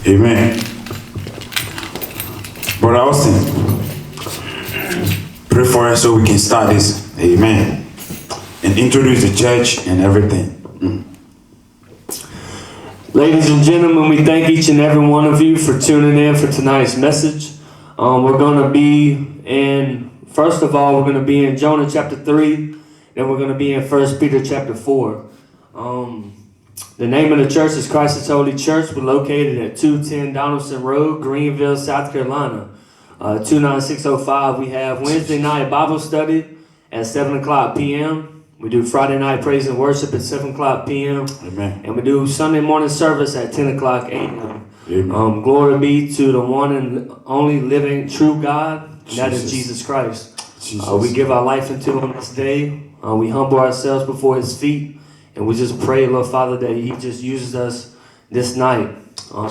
Amen. Brother Austin, pray for us so we can start this. Amen. And introduce the church and everything. Ladies and gentlemen, we thank each and every one of you for tuning in for tonight's message. We're going to be first of all, we're going to be in Jonah chapter 3, then we're going to be in 1 Peter chapter 4. The name of the church is Christ's Holy Church. We're located at 210 Donaldson Road, Greenville, South Carolina, 29605. We have Wednesday night Bible study at 7 o'clock p.m. We do Friday night praise and worship at 7 o'clock p.m. Amen. And we do Sunday morning service at 10 o'clock a.m. Amen. Glory be to the one and only living true God, and that is Jesus Christ. We give our life into him this day. We humble ourselves before his feet. And we just pray, Lord Father, that he just uses us this night.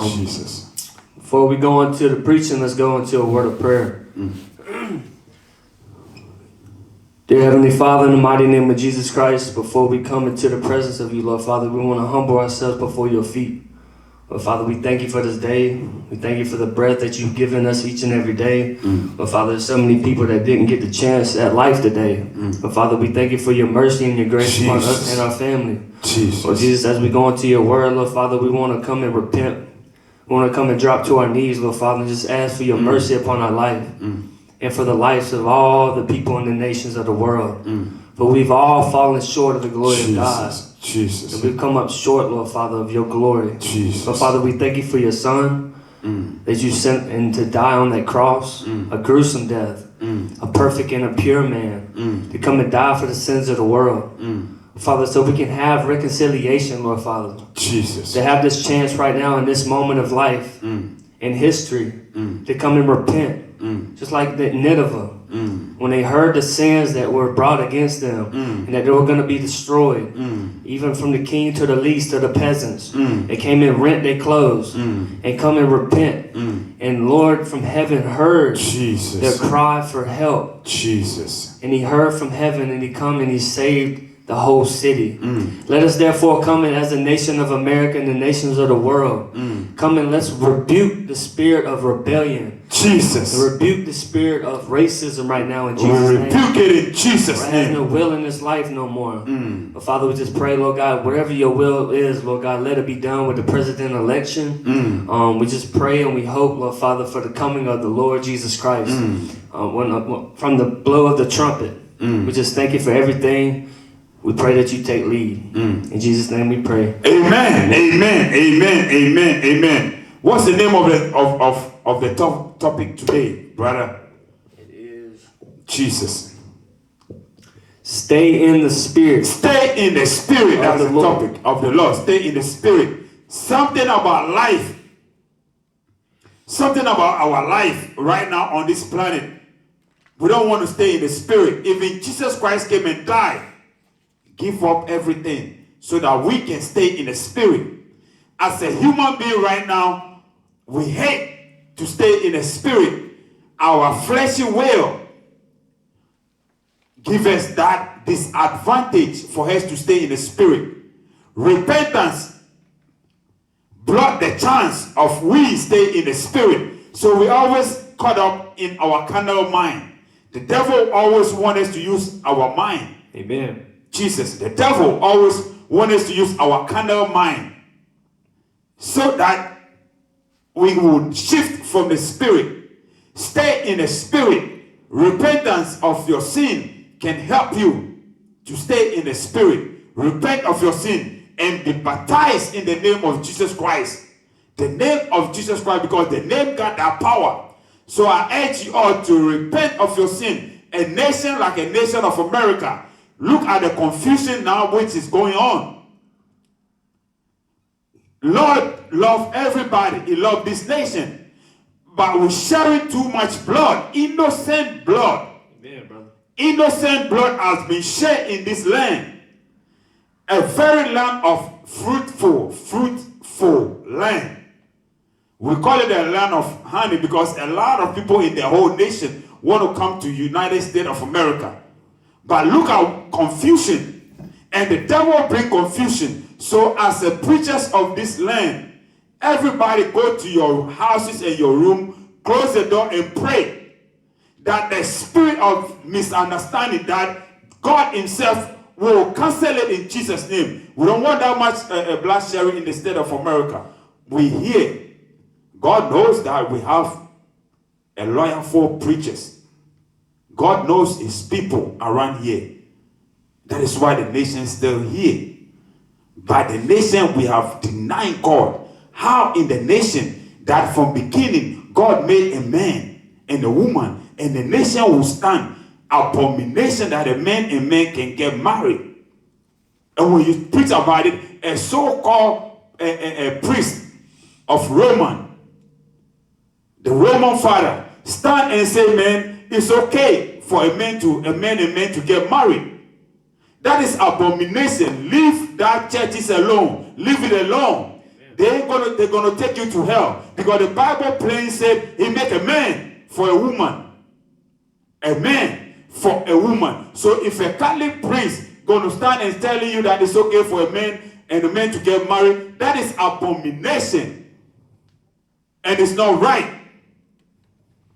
Jesus. Before we go into the preaching, let's go into a word of prayer. Dear Heavenly Father, in the mighty name of Jesus Christ, before we come into the presence of you, Lord Father, we want to humble ourselves before your feet. Lord Father, we thank you for this day. We thank you for the breath that you've given us each and every day. Lord Father, there's so many people that didn't get the chance at life today. Lord Father, we thank you for your mercy and your grace upon us and our family. Lord Jesus, as we go into your word, Lord Father, we want to come and repent. We want to come and drop to our knees, Lord Father, and just ask for your mercy upon our life and for the lives of all the people in the nations of the world. But we've all fallen short of the glory of God. Jesus. And we've come up short, Lord Father, of your glory. Jesus. Lord Father, we thank you for your son that you sent in to die on that cross, a gruesome death, a perfect and a pure man, to come and die for the sins of the world. Father, so we can have reconciliation, Lord Father. Jesus. To have this chance right now in this moment of life, in history, to come and repent. Just like the Nineveh, when they heard the sins that were brought against them, and that they were going to be destroyed, even from the king to the least to the peasants, they came and rent their clothes and come and repent. And Lord from heaven heard their cry for help. Jesus. And he heard from heaven and he come and he saved the whole city. Let us therefore come in as a nation of America and the nations of the world. Come and let's rebuke the spirit of rebellion. Jesus. And rebuke the spirit of racism right now in Jesus' name. Rebuke it in Jesus' We're name. having no will in this life no more. But Father, we just pray, Lord God, wherever your will is, Lord God, let it be done with the president election. We just pray and we hope, Lord Father, for the coming of the Lord Jesus Christ. From the blow of the trumpet. We just thank you for everything. We pray that you take lead. In Jesus' name we pray. Amen. Amen. Amen. Amen. Amen. What's the name of the topic today, brother? It is Jesus. Stay in the Spirit. Stay in the Spirit. That's the topic of the Lord. Stay in the Spirit. Something about life. Something about our life right now on this planet. We don't want to stay in the Spirit. Even Jesus Christ came and died. Give up everything so that we can stay in the Spirit. As a human being right now, we hate to stay in the Spirit. Our fleshy will give us that disadvantage for us to stay in the Spirit. Repentance block the chance of we stay in the Spirit. So we always caught up in our carnal mind. The devil always wants us to use our mind. Amen. Jesus, the devil always wants us to use our carnal mind so that we would shift from the Spirit. Stay in the Spirit. Repentance of your sin can help you to stay in the Spirit. Repent of your sin and be baptized in the name of Jesus Christ. The name of Jesus Christ, because the name got that power. So I urge you all to repent of your sin. A nation like a nation of America, look at the confusion now which is going on. Lord love everybody. He loved this nation. But we're sharing too much blood. Innocent blood. Amen, brother. Innocent blood has been shed in this land. A very land of fruitful land. We call it a land of honey because a lot of people in the whole nation want to come to United States of America. But look at confusion. And the devil bring confusion. So as the preachers of this land, everybody go to your houses and your room, close the door and pray that the spirit of misunderstanding, that God himself will cancel it in Jesus' name. We don't want that much blood sharing in the state of America. We hear, God knows that we have a loyal for preachers. God knows his people around here. That is why the nation is still here. But the nation, we have denied God. How in the nation that from beginning God made a man and a woman, and the nation will stand abomination that a man and man can get married. And when you preach about it, a so-called a priest of Roman, the Roman father, stand and say, man, it's okay for a man and man to get married. That is abomination. Leave that churches alone. Leave it alone. They're gonna take you to hell, because the Bible plainly said he make a man for a woman. A man for a woman. So if a Catholic priest gonna stand and telling you that it's okay for a man and a man to get married, that is abomination. And it's not right.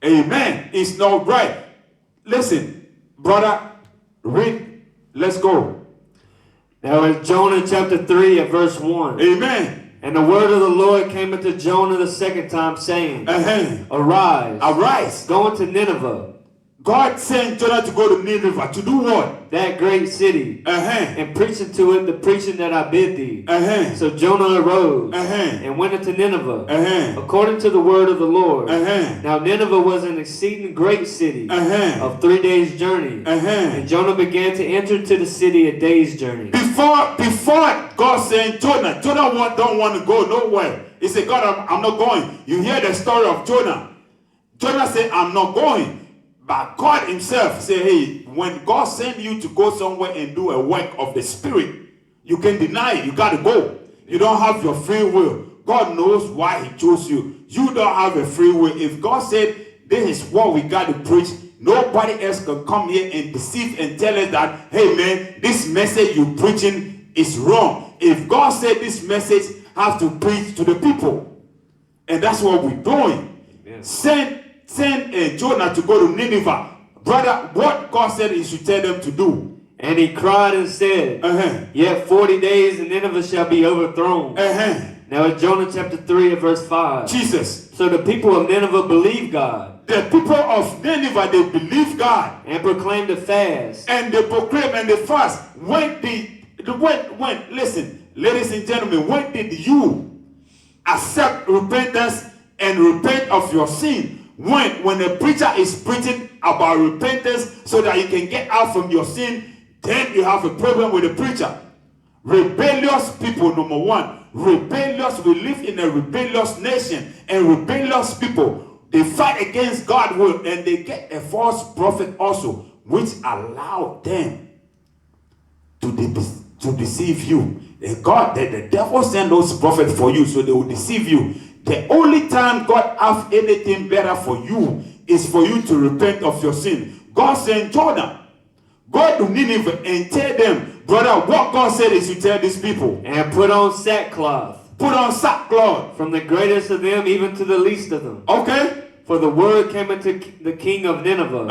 Amen. It's not right. Listen, brother, read. Let's go. Now in Jonah chapter 3 at verse 1. Amen. And the word of the Lord came unto Jonah the second time, saying, Arise, go into Nineveh. God sent Jonah to go to Nineveh to do what? That great city, and preach unto it the preaching that I bid thee. So Jonah arose and went into Nineveh, according to the word of the Lord. Now Nineveh was an exceeding great city of 3 days' journey. And Jonah began to enter into the city a day's journey. Before God sent Jonah don't want to go nowhere. He said, God, I'm not going. You hear the story of Jonah. Jonah said, I'm not going. But God himself said, hey, when God sent you to go somewhere and do a work of the Spirit, you can deny it. You got to go. You don't have your free will. God knows why he chose you. You don't have a free will. If God said, this is what we got to preach, nobody else can come here and deceive and tell us that, hey man, this message you're preaching is wrong. If God said this message have to preach to the people, and that's what we're doing. Amen. Send Jonah to go to Nineveh. Brother, what God said he should tell them to do. And he cried and said, Yet 40 days and Nineveh shall be overthrown. Now in Jonah chapter 3 and verse 5. Jesus. So the people of Nineveh believed God. The people of Nineveh, they believed God. And proclaimed a fast. And they proclaimed and they fast. Listen, ladies and gentlemen, when did you accept repentance and repent of your sin? When a preacher is preaching about repentance so that you can get out from your sin, then you have a problem with the preacher. Rebellious people, number one. Rebellious, we live in a rebellious nation, and rebellious people, they fight against God's will, and they get a false prophet also, which allow them to deceive you. The devil sent those prophets for you, so they will deceive you. The only time God has anything better for you is for you to repent of your sin. God sent Jonah, go to Nineveh and tell them, brother, what God said is to tell these people. And put on sackcloth. Put on sackcloth. From the greatest of them even to the least of them. Okay. For the word came unto the king of Nineveh,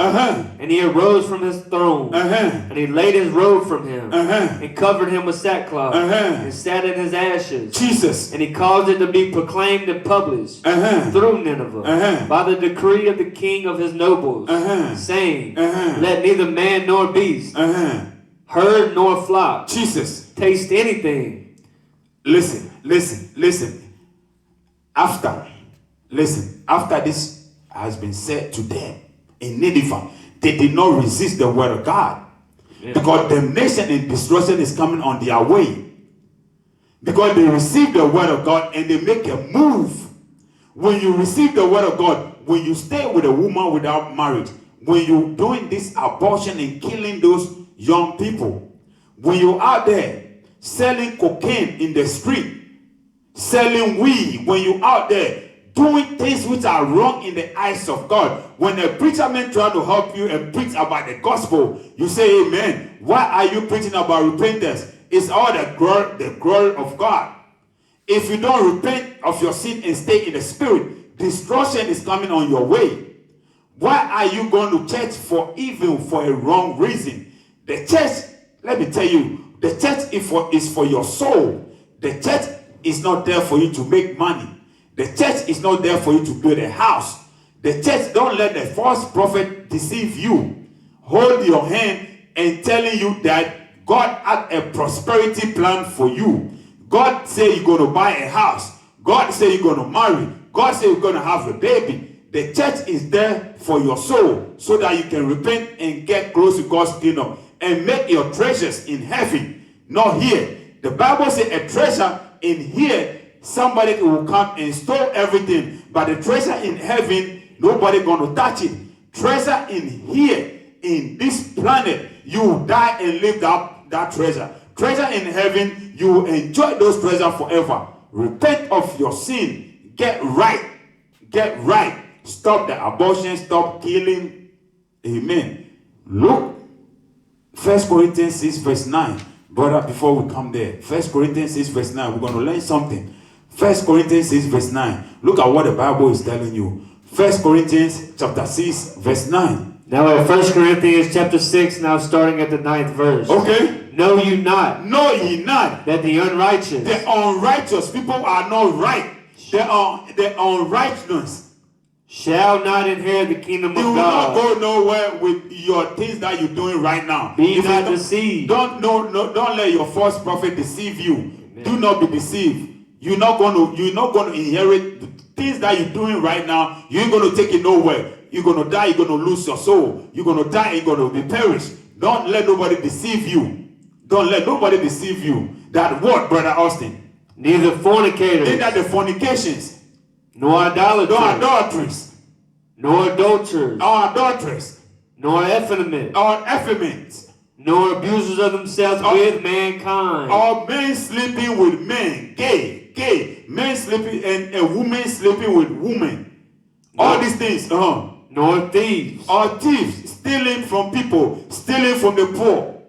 and he arose from his throne, and he laid his robe from him, and covered him with sackcloth, and sat in his ashes. Jesus. And he caused it to be proclaimed and published through Nineveh by the decree of the king of his nobles, saying, Let neither man nor beast, herd nor flock, Jesus, taste anything. Listen. After this has been said to them in Nineveh, they did not resist the word of God. Because damnation and destruction is coming on their way. Because they receive the word of God and they make a move. When you receive the word of God, when you stay with a woman without marriage, when you're doing this abortion and killing those young people, when you're out there selling cocaine in the street, selling weed, when you're out there doing things which are wrong in the eyes of God. When a preacher man try to help you and preach about the gospel, you say, amen. Why are you preaching about repentance? It's all the glory of God. if you don't repent of your sin and stay in the spirit, destruction is coming on your way. Why are you going to church for evil, for a wrong reason? The church, let me tell you, the church is for your soul. The church is not there for you to make money. The church is not there for you to build a house. The church, don't let the false prophet deceive you. Hold your hand and telling you that God had a prosperity plan for you. God said you're going to buy a house. God said you're going to marry. God said you're going to have a baby. The church is there for your soul so that you can repent and get close to God's kingdom and make your treasures in heaven, not here. The Bible says a treasure in here, somebody will come and store everything, but the treasure in heaven, nobody going to touch it. Treasure in here, in this planet, you will die and leave that treasure. Treasure in heaven, you will enjoy those treasures forever. Repent of your sin. Get right. Get right. Stop the abortion. Stop killing. Amen. Look, 1 Corinthians 6 verse 9. Brother, before we come there, 1 Corinthians 6 verse 9, we're going to learn something. 1 Corinthians 6 verse 9. Look at what the Bible is telling you. 1 Corinthians chapter 6 verse 9. Now at 1 Corinthians chapter 6, now starting at the 9th verse. Okay. Know you not. Know ye not. That the unrighteous. The unrighteous people are not right. The unrighteous shall not inherit the kingdom of God. You will not go nowhere with your things that you're doing right now. Be not deceived. Don't let your false prophet deceive you. Amen. Do not be deceived. You're not going to inherit the things that you're doing right now. You ain't going to take it nowhere. You're going to die. You're going to lose your soul. You're going to die. You're going to be perished. Don't let nobody deceive you. Don't let nobody deceive you. That what, Brother Austin? Neither fornicators. Neither the fornications. Nor idolaters. Nor adulteries. Nor adulterers. Or adulteries. Nor effeminate. Or effeminate. Nor abusers of themselves with mankind. Or men sleeping with men. Gay. Men sleeping and a woman sleeping with women. All these things. Nor thieves. Or thieves. Stealing from people. Stealing from the poor.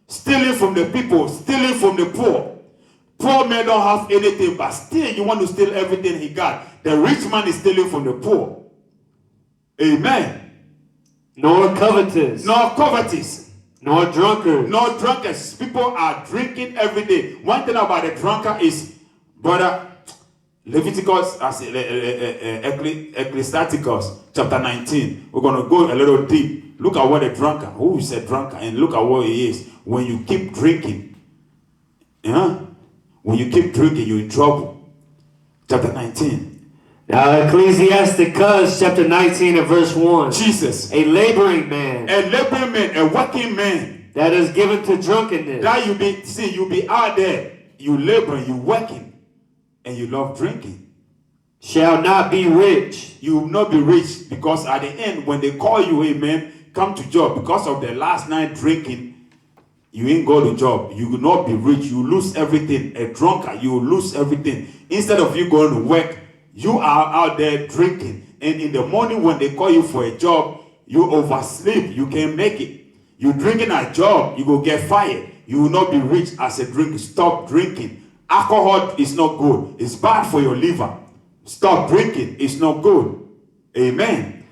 Stealing from the people. Stealing from the poor. Poor men don't have anything, but still you want to steal everything he got. The rich man is stealing from the poor. Amen. Nor covetous. Nor covetous. Nor drunkards. Nor drunkards. People are drinking every day. One thing about the drunkard is, brother, Leviticus, Ecclesiasticus, chapter 19. We're going to go a little deep. Look at what a drunkard, who is a drunkard, and look at what he is. When you keep drinking, when you keep drinking, you're in trouble. Chapter 19. Now Ecclesiasticus chapter 19 and verse 1. Jesus. A laboring man. A laboring man, a working man. That is given to drunkenness. That you be out there, you laboring, you working, and you love drinking. Shall not be rich. You will not be rich, because at the end, when they call you, amen, come to job, because of the last night drinking, you ain't go to job. You will not be rich. You lose everything. A drunkard, you will lose everything. Instead of you going to work, you are out there drinking. And in the morning when they call you for a job, you oversleep. You can't make it. You drinking a job, you will get fired. You will not be rich as a drinker. Stop drinking. Alcohol is not good. It's bad for your liver. Stop drinking. It's not good. Amen.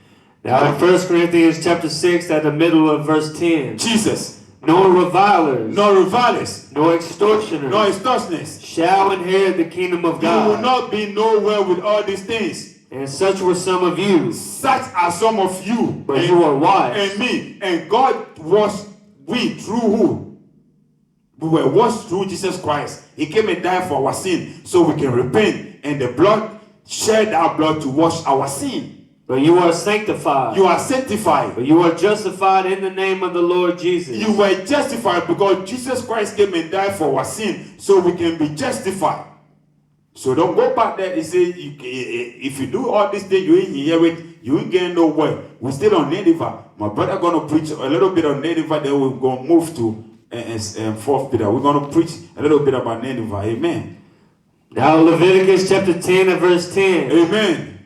Now in 1 Corinthians chapter 6 at the middle of verse 10. Jesus. Nor revilers. Nor revilers. Nor extortioners. Nor extortioners. Shall inherit the kingdom of God. You will not be nowhere with all these things. And such were some of you. Such are some of you. But you are wise. And me. And God washed we through who? We were washed through Jesus Christ. He came and died for our sin so we can repent. And the blood, shed our blood to wash our sin. But you are sanctified. You are sanctified. But you are justified in the name of the Lord Jesus. You were justified because Jesus Christ came and died for our sin so we can be justified. So don't go back there and say, if you do all this thing, you ain't hear it, you ain't getting nowhere. We're still on Nineveh. My brother going to preach a little bit on Nineveh, then we're going to move to 4th Peter. We're going to preach a little bit about Nineveh. Amen. Now Leviticus chapter 10 and verse 10. Amen.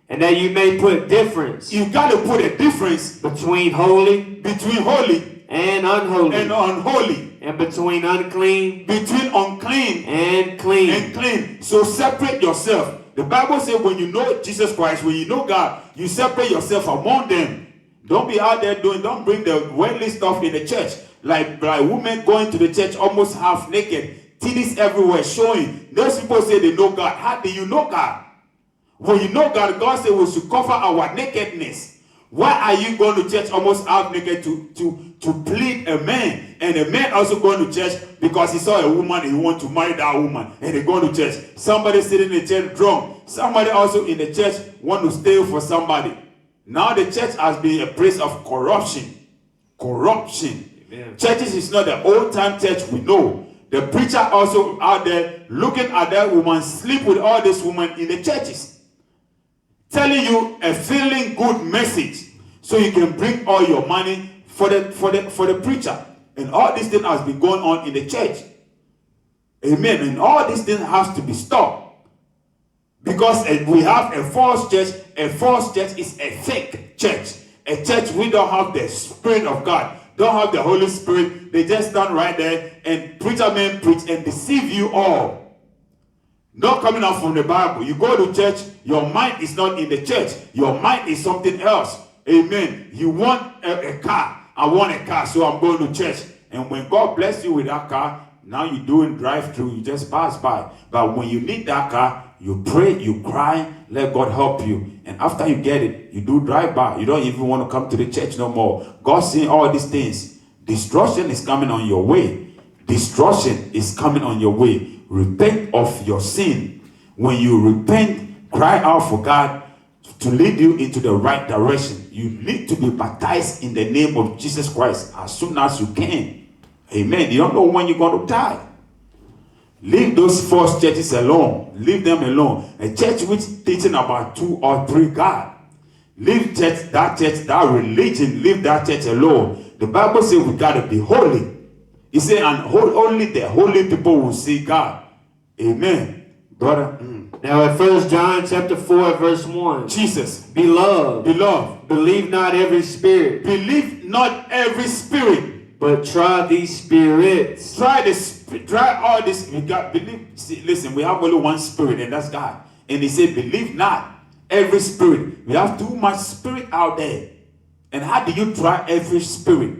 And that you may put difference. You got to put a difference between holy and unholy. And And between unclean between unclean and clean. and clean. So separate yourself. The Bible says when you know Jesus Christ, when you know God, you separate yourself among them. Don't be out there don't bring the worldly stuff in the church. Like women going to the church almost half naked, titties everywhere showing. Those people say they know God. How do you know God? When you know God, God said we should cover our nakedness. Why are you going to church almost half naked to plead a man? And a man also going to church because he saw a woman and he want to marry that woman. And they go to church. Somebody sitting in the church drunk. Somebody also in the church want to steal for somebody. Now the church has been a place of corruption. Corruption. Amen. Churches is not the old time church we know. The preacher also out there looking at that woman sleep with all these women in the churches. Telling you a feeling good message so you can bring all your money for the preacher. And all this thing has been going on in the church. Amen. And all this thing has to be stopped. Because we have a false church. A false church is a fake church. A church we don't have the Spirit of God. Don't have the Holy Spirit. They just stand right there and preacher men preach and deceive you all. Not coming out from the Bible. You go to church, your mind is not in the church. Your mind is something else. Amen. You want a car. I want a car, so I'm going to church. And when God bless you with that car, now you're doing drive-through. You just pass by. But when you need that car, you pray, you cry, let God help you. And after you get it, you do drive-by. You don't even want to come to the church no more. God seeing all these things. Destruction is coming on your way. Destruction is coming on your way. Repent of your sin. When you repent, cry out for God to lead you into the right direction. You need to be baptized in the name of Jesus Christ as soon as you can. Amen. You don't know when you're going to die. Leave those false churches alone. Leave them alone. A church which teaching about 2 or 3 God. Leave that religion, leave that church alone. The Bible says we got to be holy. He said, and only the holy people will see God. Amen. Brother. Now at 1 John chapter 4 verse 1. Jesus. Beloved. Beloved. Believe not every spirit. Believe not every spirit. But try these spirits. Try all this. We got believe. See, listen, we have only one spirit, and that's God. And he said, believe not every spirit. We have too much spirit out there. And how do you try every spirit?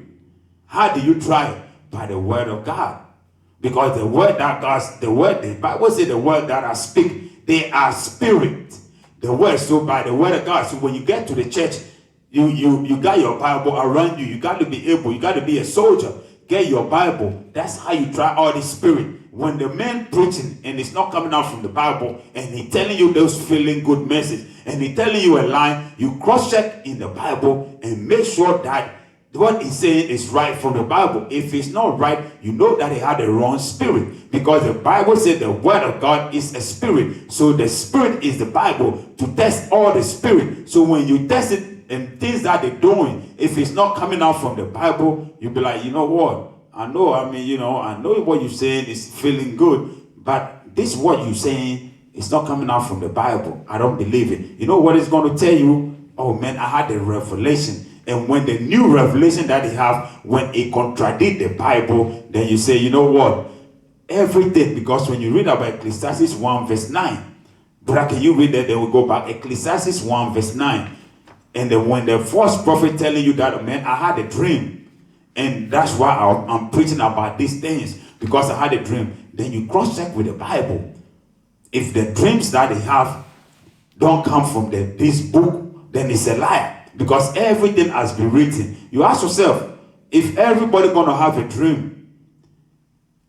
How do you try it? By the word of God. Because the word that God, the Bible says the word that I speak, they are spirit. The word, so by the word of God. So when you get to the church, you got your Bible around you. You got to be able, you got to be a soldier. Get your Bible. That's how you try all the spirit. When the man preaching and it's not coming out from the Bible and he telling you those feeling good message and he telling you a lie, you cross-check in the Bible and make sure that what he's saying is right from the Bible. If it's not right, you know that he had the wrong spirit. Because the Bible said the word of God is a spirit. So the spirit is the Bible to test all the spirit. So when you test it and things that they're doing, if it's not coming out from the Bible, you'll be like, you know what? I know what you're saying is feeling good. But this what you're saying is not coming out from the Bible. I don't believe it. You know what it's going to tell you? Oh man, I had a revelation. And when the new revelation that they have, when it contradicts the Bible, then you say, you know what? Everything, because when you read about Ecclesiastes 1 verse 9, brother, can you read that? Then we go back. Ecclesiastes 1 verse 9. And then when the false prophet telling you that, man, I had a dream. And that's why I'm preaching about these things. Because I had a dream. Then you cross-check with the Bible. If the dreams that they have don't come from this book, then it's a liar. Because everything has been written. You ask yourself, if everybody going to have a dream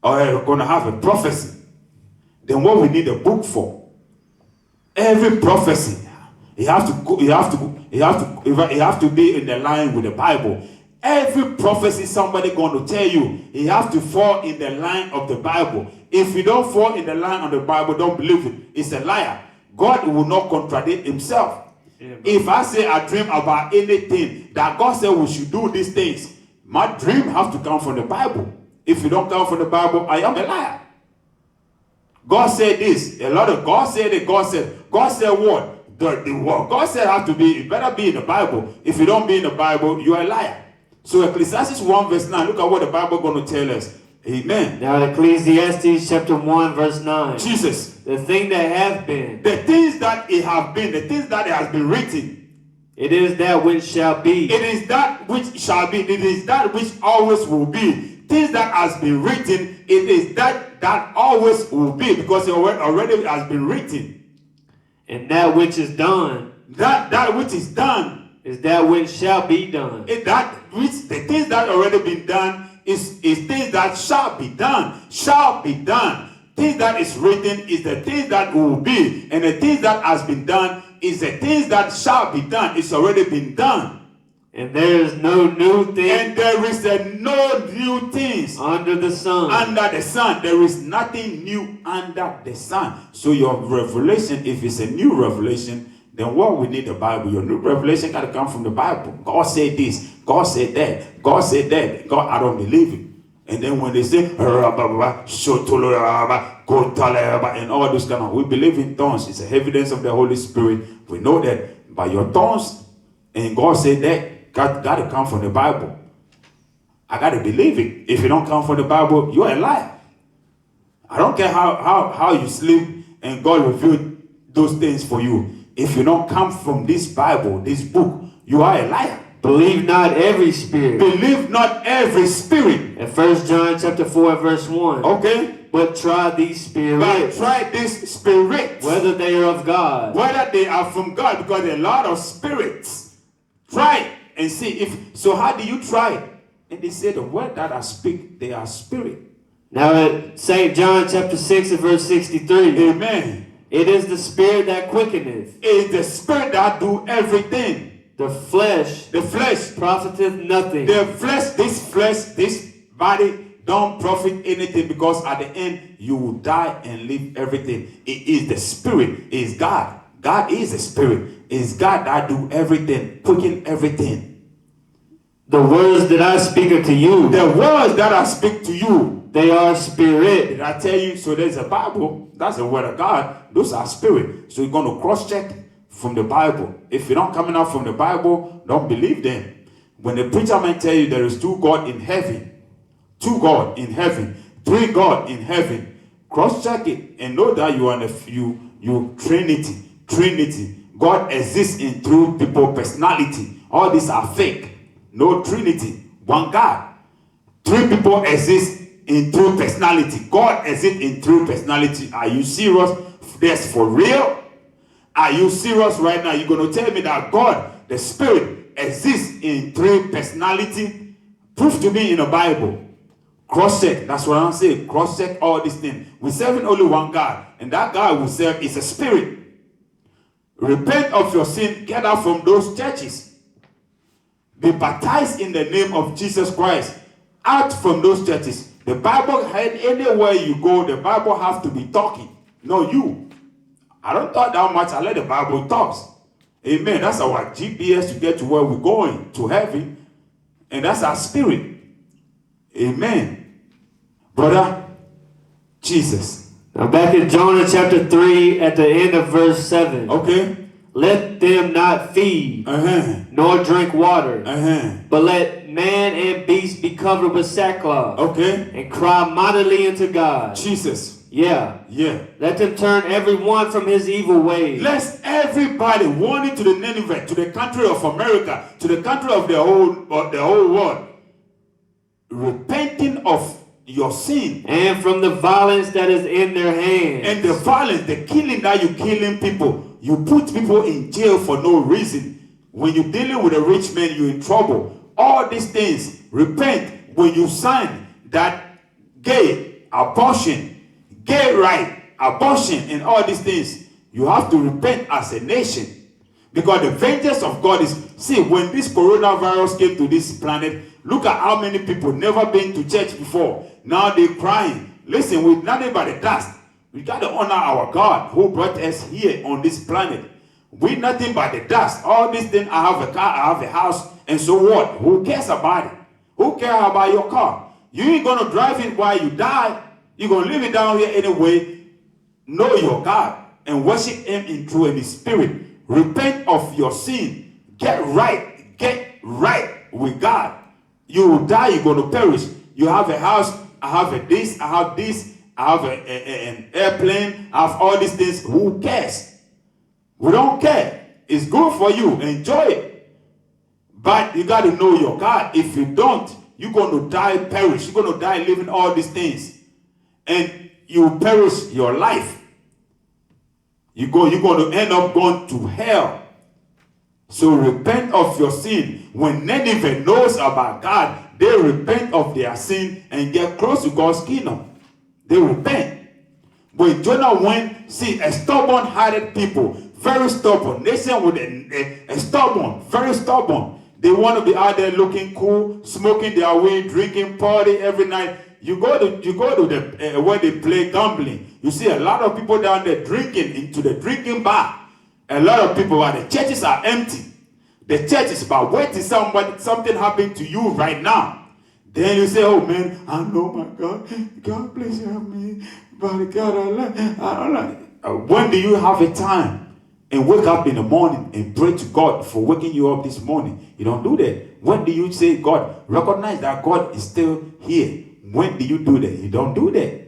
or going to have a prophecy, then what we need a book for? Every prophecy, it have to be in the line with the Bible. Every prophecy somebody going to tell you, it have to fall in the line of the Bible. If you don't fall in the line of the Bible, don't believe it. It's a liar. God will not contradict himself. Yeah, if I say I dream about anything that God said we should do these things, my dream has to come from the Bible. If you don't come from the Bible, I am a liar. God said this. A lot of God said it. God said what? The word. God said have to be. It better be in the Bible. If you don't be in the Bible, you are a liar. So Ecclesiastes 1 verse 9. Look at what the Bible is going to tell us. Amen. Now Ecclesiastes chapter 1 verse 9. Jesus. The thing that hath been, The things that it have been, the things that it has been written, it is that which shall be. it is that which shall be, it is that which always will be. Things that has been written, it is that always will be, because it already has been written. And that which is done, That which is done, is that which shall be done. The things that already been done is things that shall be done. Shall be done. Things that is written is the things that will be, and the things that has been done is the things that shall be done. It's already been done. And there is no new thing. And there is no new things under the sun. Under the sun. There is nothing new under the sun. So your revelation, if it's a new revelation, then what we need the Bible. Your new revelation got to come from the Bible. God said this. God said that. God said that. God, I don't believe it. And then when they say and all this kind of, we believe in tongues. It's a evidence of the Holy Spirit. We know that by your tongues, and God said that. Got to come from the Bible. I got to believe it. If you don't come from the Bible, you're a liar. I don't care how you sleep and God revealed those things for you. If you don't come from this Bible, this book, you are a liar. Believe not every spirit. Believe not every spirit. In 1 John chapter 4 verse 1. Okay. But try these spirits. But try this spirit. Whether they are of God. Whether they are from God, because there are a lot of spirits. Try it and see if. So how do you try it? And they say the word that I speak, they are spirit. Now at St. John chapter 6 and verse 63. Amen. It is the spirit that quickeneth. It is the spirit that do everything. The flesh profiteth nothing. This body don't profit anything, because at the end you will die and leave everything. It is the spirit. It is God. God is the spirit. It is God that do everything, quicken everything. The words that I speak unto you. The words that I speak to you. They are spirit. Did I tell you? So there's a Bible. That's the word of God. Those are spirit. So you're going to cross-check from the Bible. If you're not coming out from the Bible, don't believe them. When the preacher man tell you there is 2 God in heaven, 2 God in heaven, 3 God in heaven, cross-check it and know that you are you Trinity. God exists in 3 people personality. All these are fake. No Trinity. 1 God. 3 people exist in 3 personality. God exists in 3 personality. Are you serious? That's for real? Are you serious right now? You're going to tell me that God, the Spirit, exists in 3 personality? Prove to me in the Bible. Cross-check. That's what I'm saying. Cross-check all these things. We're serving only 1 God. And that God we serve is a spirit. Repent of your sin. Get out from those churches. Be baptized in the name of Jesus Christ. Out from those churches. The Bible, anywhere you go, the Bible has to be talking. No, you. I don't talk that much. I let the Bible talk. Amen. That's our GPS to get to where we're going, to heaven. And that's our spirit. Amen. Brother, Jesus. Now back in Jonah chapter 3 at the end of verse 7. Okay. Let them not feed, nor drink water, but let man and beast be covered with sackcloth. Okay. And cry mightily unto God. Jesus. Yeah. Let them turn every one from his evil ways. Let everybody warning to the Nineveh, to the country of America, to the country of the whole world, repenting of your sin and from the violence that is in their hands. And the violence, the killing that you're killing people. You put people in jail for no reason. When you're dealing with a rich man, you're in trouble. All these things, repent. When you sign that gay abortion, gay right, abortion, and all these things, you have to repent as a nation. Because the vengeance of God is, see, when this coronavirus came to this planet, look at how many people never been to church before. Now they're crying. Listen, we're nothing but the dust. We got to honor our God who brought us here on this planet. We're nothing but the dust. All these things, I have a car, I have a house, and so what? Who cares about it? Who cares about your car? You ain't going to drive it while you die. You're going to leave it down here anyway. Know your God and worship him in truth and in spirit. Repent of your sin. Get right with God. You will die, you're going to perish. You have a house, I have a this, I have this, I have an airplane, I have all these things. Who cares? We don't care. It's good for you. Enjoy it. But you got to know your God. If you don't, you're going to die, perish. You're going to die living all these things. And you perish your life. You're going to end up going to hell. So repent of your sin. When Nineveh knows about God, they repent of their sin and get close to God's kingdom. They repent. But Jonah went, see, a stubborn-hearted people, very stubborn. Nation with a stubborn, very stubborn. They want to be out there looking cool, smoking their weed, drinking, party every night. You go to the where they play gambling. You see a lot of people down there drinking into the drinking bar. A lot of people, while the churches are empty. The church is about waiting something happen to you right now. Then you say, oh man, I know my God. God please help me. But God, I don't like. When do you have a time and wake up in the morning and pray to God for waking you up this morning? You don't do that. When do you say, God, recognize that God is still here? When do you do that? You don't do that.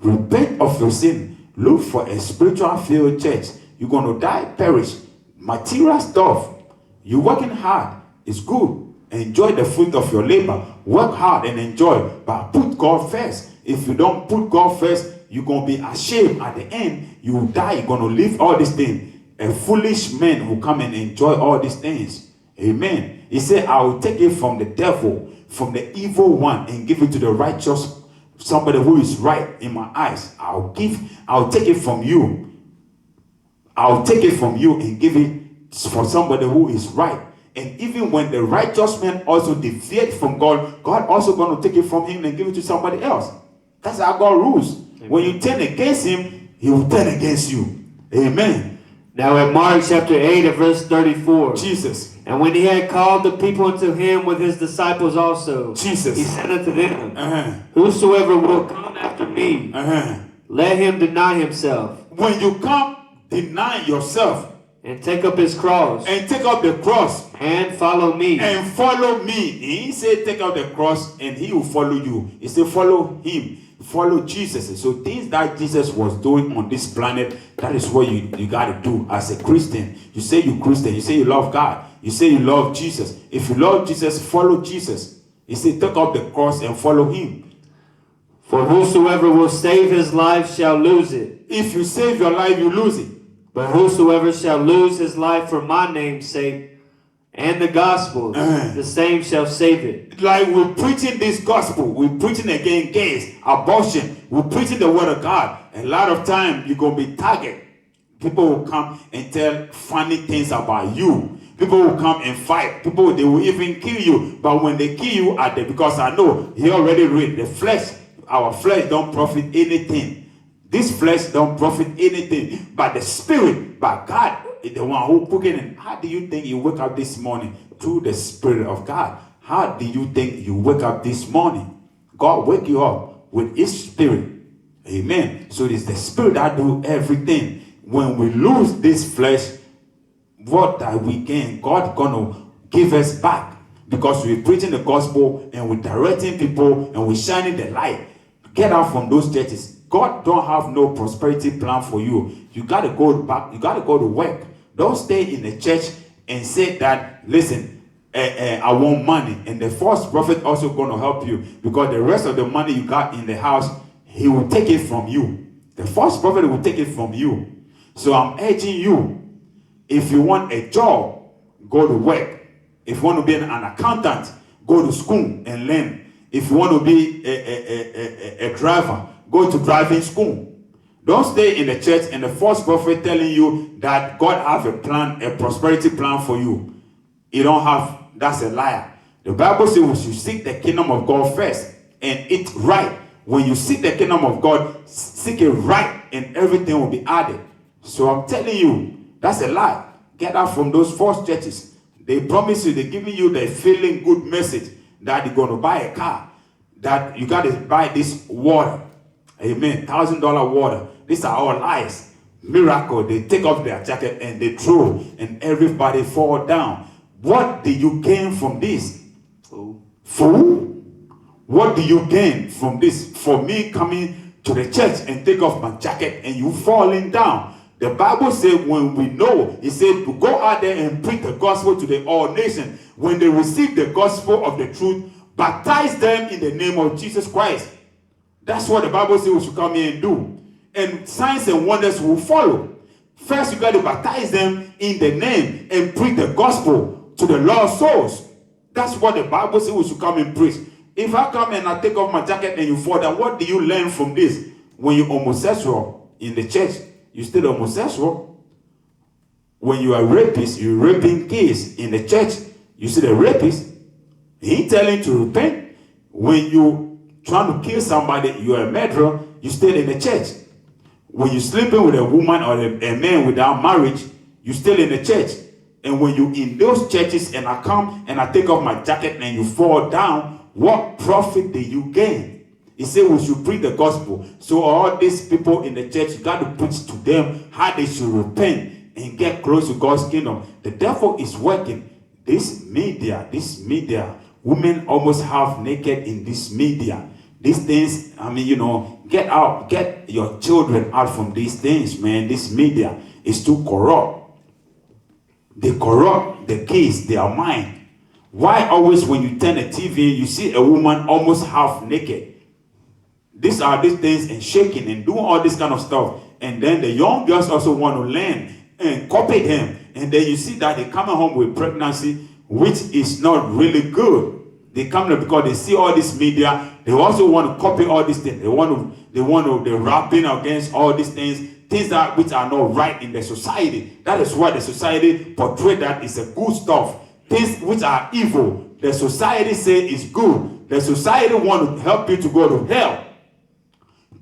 Repent of your sin. Look for a spiritual filled church. You're going to die, perish. Material stuff. You're working hard. It's good. Enjoy the fruit of your labor. Work hard and enjoy. But put God first. If you don't put God first, you're going to be ashamed. At the end, you will die. You're going to leave all these things. A foolish man will come and enjoy all these things. Amen. He said, I will take it from the devil, from the evil one, and give it to the righteous, somebody who is right in my eyes. I'll take it from you. I'll take it from you and give it for somebody who is right. And even when the righteous man also deviate from God, God also going to take it from him and give it to somebody else. That's how God rules. Amen. When you turn against him, he will turn against you. Amen. Now in Mark chapter 8 and verse 34. Jesus. And when he had called the people unto him with his disciples also, Jesus, he said unto them, Whosoever will come after me, let him deny himself. When you come, deny yourself. And take up his cross. And take up the cross. And follow me. And follow me. He said take up the cross and he will follow you. He said follow him. Follow Jesus. So things that Jesus was doing on this planet, that is what you got to do as a Christian. You say you're Christian. You say you love God. You say you love Jesus. If you love Jesus, follow Jesus. He said take up the cross and follow him. For whosoever will save his life shall lose it. If you save your life, you lose it. But whosoever shall lose his life for my name's sake and the gospel, the same shall save it. Like we're preaching this gospel, we're preaching against gays, abortion, we're preaching the word of God. A lot of time you're going to be targeted. People will come and tell funny things about you. People will come and fight. People, they will even kill you. But when they kill you, because I know, he already read the flesh, our flesh don't profit anything. This flesh don't profit anything, but the spirit, but God is the one who cooking it. How do you think you wake up this morning? Through the Spirit of God. How do you think you wake up this morning? God wake you up with his spirit. Amen. So it is the spirit that do everything. When we lose this flesh, what that we gain, God gonna give us back. Because we're preaching the gospel and we're directing people and we're shining the light. Get out from those churches. God don't have no prosperity plan for you. You got to go back. You got to go to work. Don't stay in the church and say that, listen, I want money. And the false prophet also going to help you. Because the rest of the money you got in the house, he will take it from you. The false prophet will take it from you. So I'm urging you, if you want a job, go to work. If you want to be an accountant, go to school and learn. If you want to be a driver, go to driving school. Don't stay in the church and the false prophet telling you that God have a plan, a prosperity plan for you. You don't have, that's a liar. The Bible says we should seek the kingdom of God first and eat right. When you seek the kingdom of God, seek it right and everything will be added. So I'm telling you, that's a lie. Get out from those false churches. They promise you, they're giving you the feeling good message that you're going to buy a car, that you got to buy this water. Amen. $1,000 water. These are all lies. Miracle. They take off their jacket and they throw and everybody fall down. What did you gain from this? Fool. What do you gain from this? For me coming to the church and take off my jacket and you falling down. The Bible said when we know, it said to go out there and preach the gospel to the all nations. When they receive the gospel of the truth, baptize them in the name of Jesus Christ. That's what the Bible says we should come here and do. And signs and wonders will follow. First, you got to baptize them in the name and preach the gospel to the lost souls. That's what the Bible says we should come and preach. If I come and I take off my jacket and you fall down, what do you learn from this? When you're homosexual in the church, you're still homosexual. When you are rapist, you're raping kids in the church, you see the rapist. He ain't telling you to repent. When you trying to kill somebody, you're a murderer, you still in the church. When you're sleeping with a woman or a man without marriage, you're still in the church. And when you in those churches and I come and I take off my jacket and you fall down, what profit do you gain? He said we should preach the gospel. So all these people in the church, you got to preach to them how they should repent and get close to God's kingdom. The devil is working. This media, women almost half naked in this media. These things, I mean, get out, get your children out from these things, man. This media is too corrupt. They corrupt the kids, their mind. Why always when you turn a TV, you see a woman almost half naked? These are these things and shaking and doing all this kind of stuff. And then the young girls also want to learn and copy them. And then you see that they coming home with pregnancy, which is not really good. They come there because they see all this media. They also want to copy all these things. They're rapping against all these things that which are not right in the society. That is why the society portray that it's a good stuff. Things which are evil, the society say is good. The society want to help you to go to hell.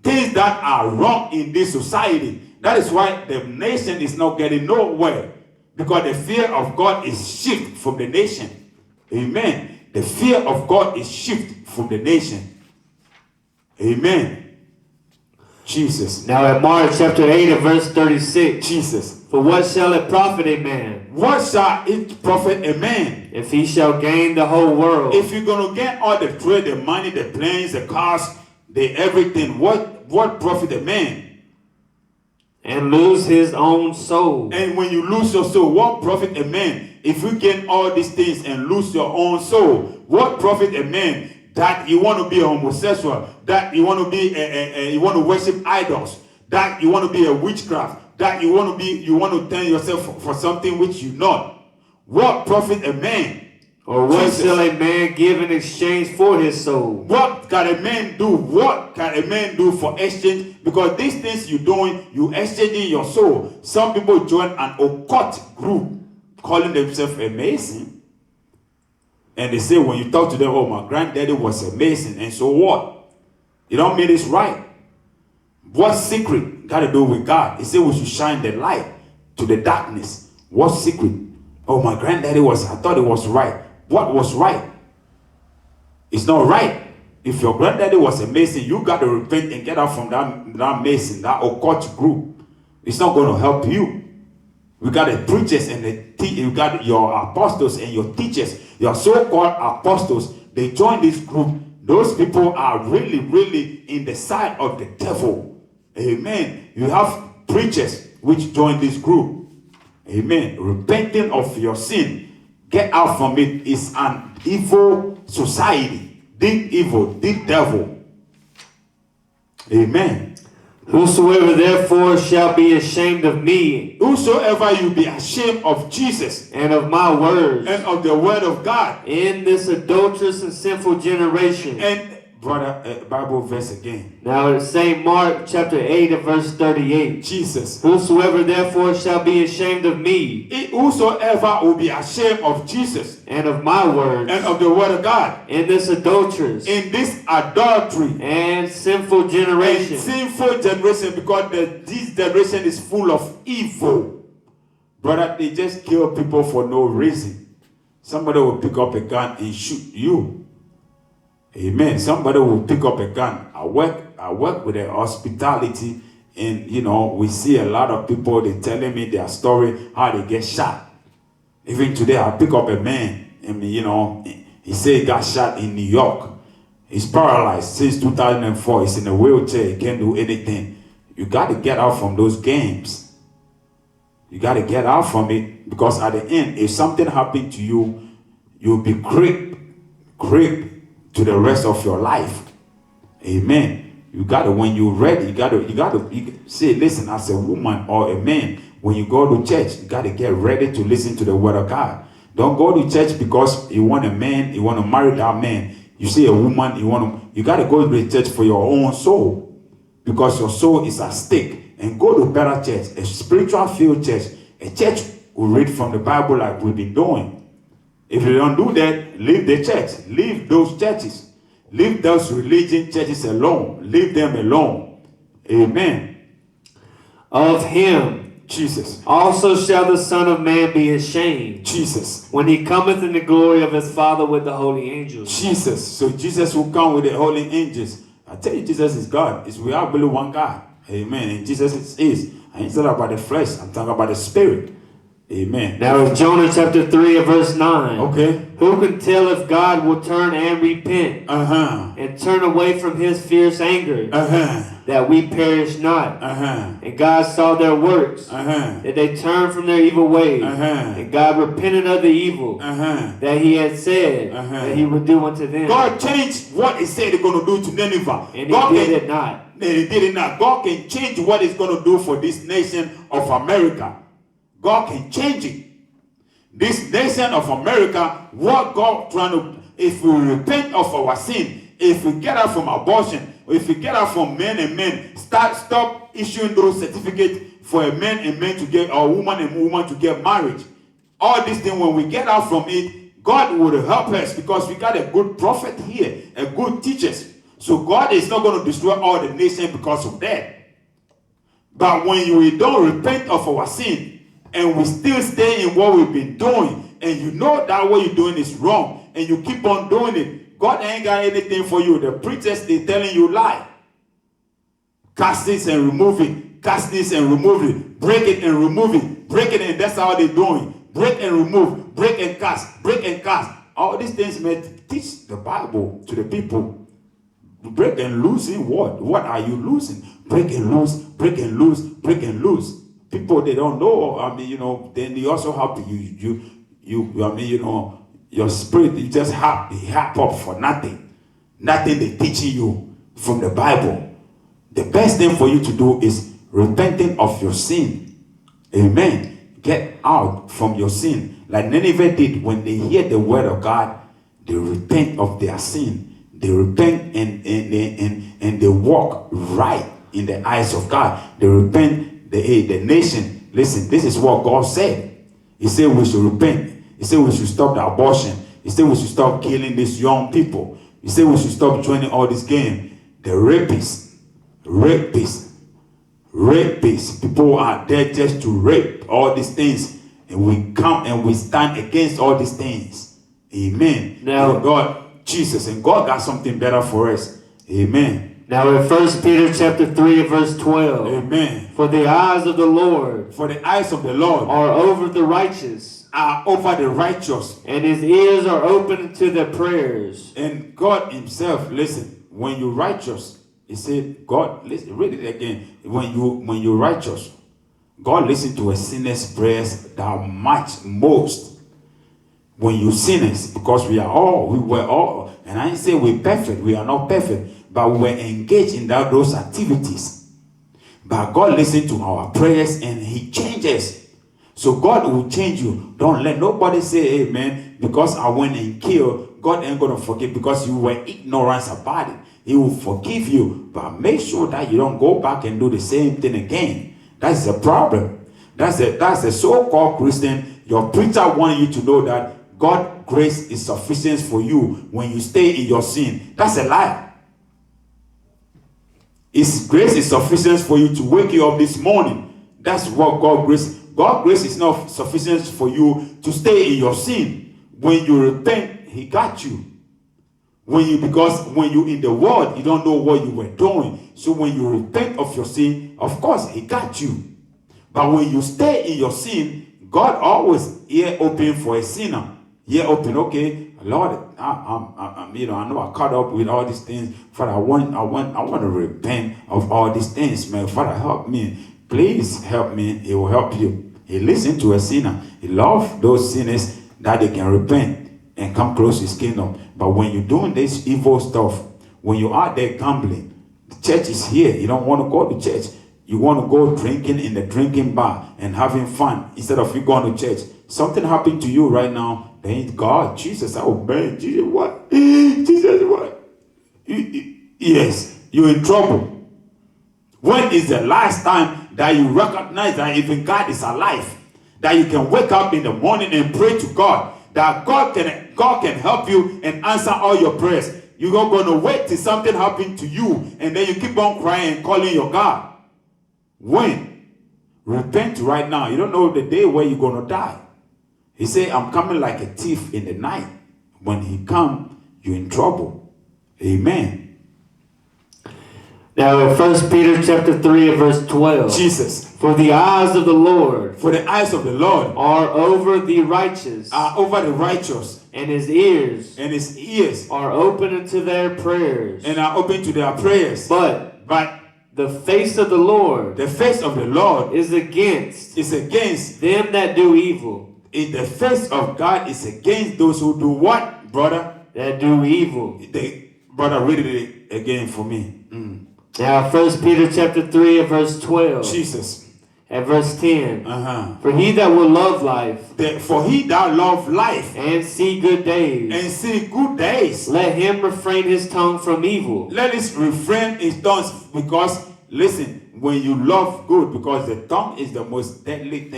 Things that are wrong in this society. That is why the nation is not getting nowhere. Because the fear of God is shift from the nation. Amen. The fear of God is shift from the nation. Amen. Jesus. Now in Mark chapter 8 and verse 36. Jesus. For what shall it profit a man? What shall it profit a man? If he shall gain the whole world. If you're going to get all the trade, the money, the planes, the cars, the everything, what profit a man? And lose his own soul. And when you lose your soul, what profit a man? If you gain all these things and lose your own soul, what profit a man? That you want to be a homosexual, that you want to be you want to worship idols, that you want to be a witchcraft, that you want to turn yourself for something which you're not. What profit a man? Or what shall a man give in exchange for his soul? What can a man do? What can a man do for exchange? Because these things you're doing, you exchanging your soul. Some people join an occult group calling themselves a Mason. And they say when you talk to them, oh, my granddaddy was a Mason. And so what? You don't mean it's right. What secret got to do with God? He said we should shine the light to the darkness. What secret? Oh, my granddaddy I thought it was right. What was right? It's not right. If your granddaddy was a Mason, you got to repent and get out from that Mason, that occult group. It's not going to help you. We got the preachers and you got your apostles and your teachers, your so-called apostles. They join this group. Those people are really, really in the side of the devil. Amen. You have preachers which join this group. Amen. Repenting of your sin. Get out from it. It's an evil society. Deep evil, deep devil. Amen. Whosoever therefore shall be ashamed of me, whosoever you be ashamed of Jesus and of my words, and of the word of God in this adulterous and sinful generation. And brother, Bible verse again. Now it's St. Mark chapter 8 and verse 38. Jesus. Whosoever therefore shall be ashamed of me, whosoever will be ashamed of Jesus and of my words, and of the word of God in this adulterous, in this adultery and sinful generation. And sinful generation, because this generation is full of evil. Brother, they just kill people for no reason. Somebody will pick up a gun and shoot you. Amen. Somebody will pick up a gun. I work with the hospitality, and we see a lot of people. They telling me their story how they get shot. Even today, I pick up a man, and he said he got shot in New York, He's paralyzed since 2004. He's in a wheelchair. He can't do anything. You got to get out from those games. You got to get out from it, because at the end, if something happened to you, you'll be crippled to the rest of your life. Amen. You got to, when you're ready, you got to say, listen, as a woman or a man, when you go to church, you got to get ready to listen to the word of God. Don't go to church because you want a man, you want to marry that man. You see a woman, you got to go to the church for your own soul, because your soul is at stake. And go to better church, a spiritual filled church, a church who read from the Bible like we've been doing. If you don't do that, leave the church. Leave those churches. Leave those religion churches alone. Leave them alone. Amen. Of him Jesus. also shall the Son of Man be ashamed, Jesus. when he cometh in the glory of his Father with the holy angels. Jesus. So Jesus will come with the holy angels. I tell you, Jesus is God. We are really one God. Amen. And Jesus is. I ain't talking about the flesh. I'm talking about the spirit. Amen. Now in Jonah chapter 3 and verse 9. Okay. Who can tell if God will turn and repent and turn away from his fierce anger, that we perish not? And God saw their works, that they turned from their evil ways, and God repented of the evil that he had said that he would do unto them. God changed what he said he's going to do to Nineveh. And God he did it not. He did it not. God can change what he's going to do for this nation of America. God can change it. This nation of America, what God trying to, if we repent of our sin, if we get out from abortion, or if we get out from men and men, stop issuing those certificates for a man and man to get, or woman and woman to get married. All these things, when we get out from it, God will help us, because we got a good prophet here, a good teachers. So God is not going to destroy all the nation because of that. But when we don't repent of our sin, and we still stay in what we've been doing, and you know that what you're doing is wrong, and you keep on doing it, God ain't got anything for you. The preachers, they telling you lie. Cast this and remove it. Cast this and remove it. Break it and remove it. Break it, and that's how they're doing. Break and remove. Break and cast. Break and cast. All these things may teach the Bible to the people. Break and losing what? What are you losing? Break and lose. Break and lose. Break and lose. People, they don't know. I mean, then they also have you. I mean, your spirit, you just hop up for nothing. Nothing they teaching you from the Bible. The best thing for you to do is repenting of your sin. Amen. Get out from your sin. Like Nineveh did when they hear the word of God, they repent of their sin. They repent and they walk right in the eyes of God. They repent. The nation, listen, this is what God said. He said we should repent. He said we should stop the abortion. He said we should stop killing these young people. He said we should stop joining all this game. The rapists, people are there just to rape all these things. And we come and we stand against all these things. Amen. Now, God, Jesus, and God got something better for us. Amen. Now in 1 Peter chapter 3 and verse 12. Amen. For the eyes of the Lord are over the righteous. Are over the righteous. And his ears are open to their prayers. And God himself, listen, when you're righteous, he said, God, listen, read it again. When you're righteous, God listens to a sinner's prayers that much most. When you sinners, because we were all, and I ain't say we're perfect, we are not perfect. But we were engaged in those activities. But God listens to our prayers and he changes. So God will change you. Don't let nobody say, hey man, because I went and killed, God ain't going to forgive, because you were ignorant about it. He will forgive you. But make sure that you don't go back and do the same thing again. That's the problem. That's the so-called Christian. Your preacher wanted you to know that God's grace is sufficient for you when you stay in your sin. That's a lie. His grace is sufficient for you to wake you up this morning. That's what God's grace is not sufficient for you to stay in your sin. When you repent, he got you. Because when you're in the world, you don't know what you were doing. So when you repent of your sin, of course, he got you. But when you stay in your sin, God always ear open for a sinner. Ear open, okay, Lord, I'm you know, I know I caught up with all these things. Father, I want to repent of all these things, man. Father, help me. Please help me. He will help you. He listens to a sinner. He loves those sinners that they can repent and come close to his kingdom. But when you're doing this evil stuff, when you're out there gambling, the church is here. You don't want to go to church. You want to go drinking in the drinking bar and having fun instead of you going to church. Something happened to you right now. Thank God, Jesus, oh man, Jesus, what? Jesus, what? Yes, you're in trouble. When is the last time that you recognize that even God is alive? That you can wake up in the morning and pray to God. That God can help you and answer all your prayers. You're not going to wait till something happens to you and then you keep on crying and calling your God. When? Repent right now. You don't know the day where you're going to die. He said, I'm coming like a thief in the night. When he comes, you're in trouble. Amen. Now in 1 Peter chapter 3 and verse 12. Jesus. For the eyes of the Lord. For the eyes of the Lord. Are over the righteous. Are over the righteous. And his ears. And his ears. Are open unto their prayers. And are open to their prayers. But the face of the Lord. The face of the Lord. Is against them that do evil. The face of God is against those who do what, brother? That do evil. Brother, read it again for me. Now 1 Peter chapter 3 and verse 12. Jesus. At verse 10. For he that will love life. For he that love life. And see good days. And see good days. Let him refrain his tongue from evil. Let us refrain his tongue, because, listen, when you love good, because the tongue is the most deadly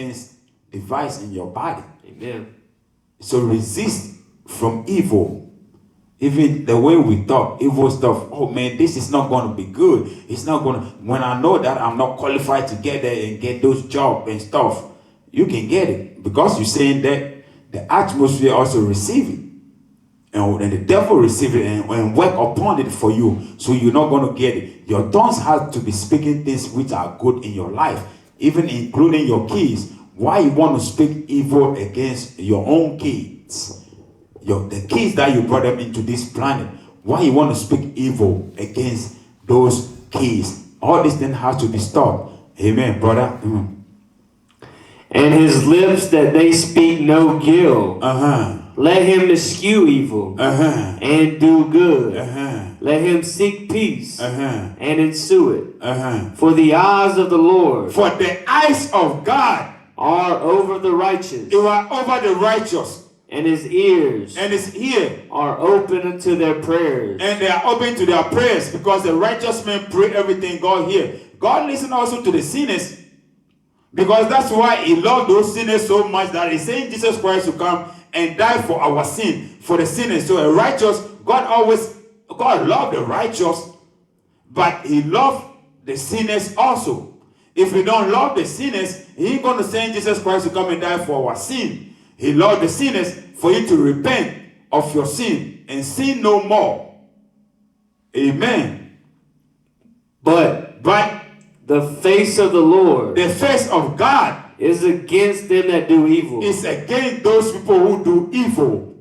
device in your body. Amen. So resist from evil. Even the way we talk, evil stuff. Oh man, this is not going to be good. It's not going to. When I know that I'm not qualified to get there and get those jobs and stuff, you can get it. Because you're saying that, the atmosphere also receive it. And the devil receive it and work upon it for you. So you're not going to get it. Your tongues have to be speaking things which are good in your life. Even including your kids. Why you want to speak evil against your own kids? The kids that you brought them into this planet. Why you want to speak evil against those kids? All these things have to be stopped. Amen, brother. And his lips that they speak no guile. Let him eschew evil. And do good. Let him seek peace. And ensue it. For the eyes of the Lord. For the eyes of God. Are over the righteous. You are over the righteous. And his ears. And his ear. Are open unto their prayers. And they are open to their prayers, because the righteous man pray everything God hear. God listen also to the sinners. Because that's why he loved those sinners so much that he sent Jesus Christ to come and die for our sin, for the sinners. So a righteous, God loved the righteous, but he loved the sinners also. If we don't love the sinners, he ain't going to send Jesus Christ to come and die for our sin. He loved the sinners for you to repent of your sin and sin no more. Amen. But the face of the Lord, the face of God, is against them that do evil. It's against those people who do evil.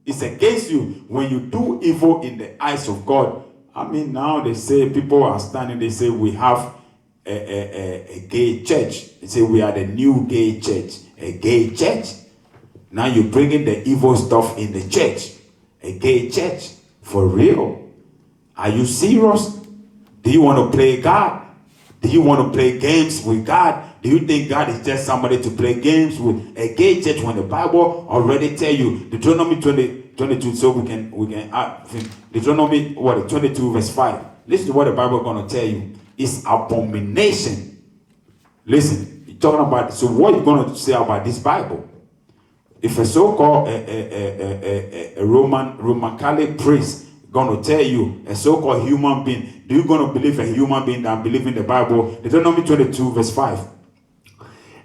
It's against you when you do evil in the eyes of God. I mean, now they say, people are standing, they say we have a gay church. They say we are the new gay church. A gay church. Now you're bringing the evil stuff in the church. A gay church. For real? Are you serious? Do you want to play God? Do you want to play games with God? Do you think God is just somebody to play games with? A gay church, when the Bible already tell you, Deuteronomy 22, so we can Deuteronomy 22 verse 5. Listen to what the Bible is going to tell you. It's abomination. Listen, you're talking about, so what are you going to say about this Bible? If a so-called a Roman Catholic priest going to tell you, a so-called human being, do you going to believe a human being that believe in the Bible? Deuteronomy 22 verse 5.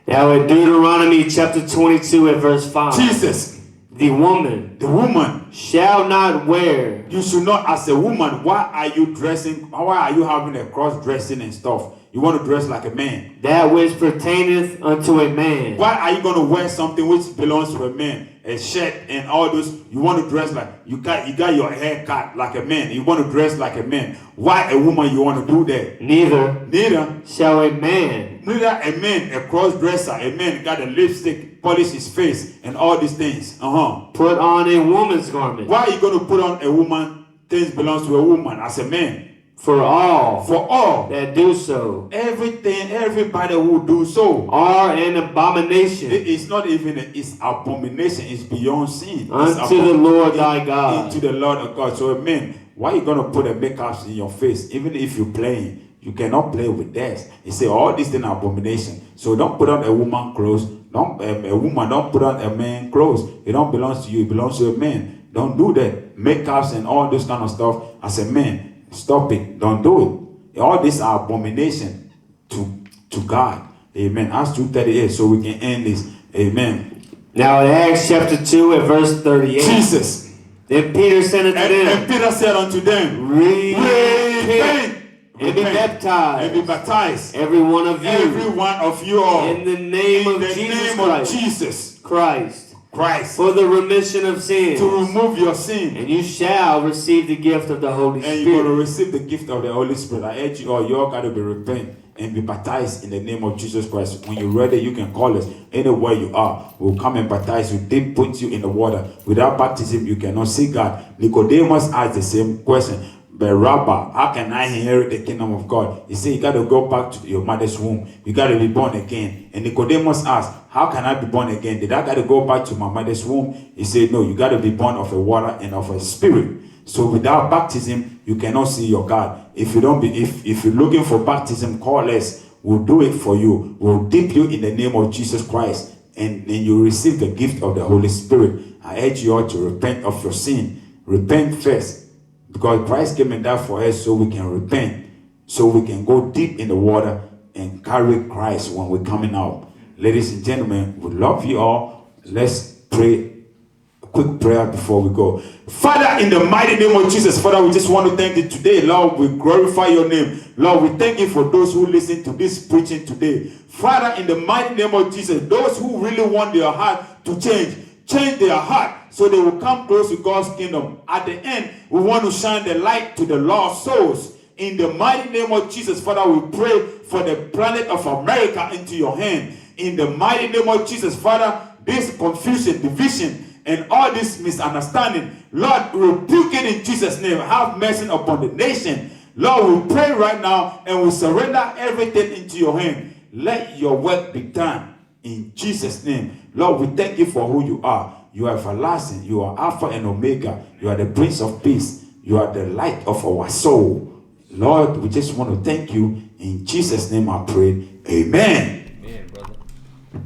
Now in Deuteronomy chapter 22 and verse 5. Jesus. The woman shall not wear. You should not, as a woman, why are you dressing, why are you having a cross dressing and stuff? You want to dress like a man. That which pertaineth unto a man. Why are you going to wear something which belongs to a man? a shirt and all those. You want to dress like you got your hair cut like a man. You want to dress like a man. Why a woman you want to do that? Neither shall a man. Neither a man, a cross dresser, a man got a lipstick, polish his face, and all these things. Put on a woman's garment. Why are you going to put on a woman? Things belongs to a woman as a man. For all that do so, everybody who do so are an abomination. It's not even it's abomination. It's beyond sin. Unto the Lord thy God. Into the Lord of God. So, man, why are you gonna put a makeup in your face? Even if you're playing, you cannot play with that. He say all these things are abomination. So don't put on a woman clothes. Don't put on a man clothes. It don't belong to you. It belongs to a man. Don't do that. Makeups and all this kind of stuff as a man. Stop it. Don't do it. All these are abomination to God. Amen. Acts 2:38. So we can end this. Amen. Now in Acts chapter 2 and verse 38. Jesus. Then Peter said unto them. And Peter said unto them, Repent. And be baptized. And be baptized. Every one of you. Every one of you all. In the name of Jesus Christ. For the remission of sins. To remove your sin. And you shall receive the gift of the Holy Spirit. And you're going to receive the gift of the Holy Spirit. I urge you all got to be repent and be baptized in the name of Jesus Christ. When you're ready, you can call us. Anywhere you are, we'll come and baptize you. They put you in the water. Without baptism, you cannot see God. Nicodemus asked the same question. But Rabbi, how can I inherit the kingdom of God? He said, you got to go back to your mother's womb. You got to be born again. And Nicodemus asked, how can I be born again? Did I got to go back to my mother's womb? He said, no, you got to be born of a water and of a spirit. So without baptism, you cannot see your God. If you're looking for baptism, call us. We'll do it for you. We'll dip you in the name of Jesus Christ. And then you receive the gift of the Holy Spirit. I urge you all to repent of your sin. Repent first. Because Christ came and died for us so we can repent. So we can go deep in the water and carry Christ when we're coming out. Ladies and gentlemen, we love you all. Let's pray a quick prayer before we go. Father, in the mighty name of Jesus, Father, we just want to thank you today. Lord, we glorify your name. Lord, we thank you for those who listen to this preaching today. Father, in the mighty name of Jesus, those who really want their heart to change their heart so they will come close to God's kingdom. At the end, we want to shine the light to the lost souls. In the mighty name of Jesus, Father, we pray for the planet of America into your hand. In the mighty name of Jesus, Father, this confusion, division, and all this misunderstanding, Lord, rebuke it in Jesus' name. Have mercy upon the nation. Lord, we pray right now and we surrender everything into your hand. Let your work be done in Jesus' name. Lord, we thank you for who you are. You are everlasting. You are Alpha and Omega. You are the Prince of Peace. You are the light of our soul. Lord, we just want to thank you. In Jesus' name I pray. Amen.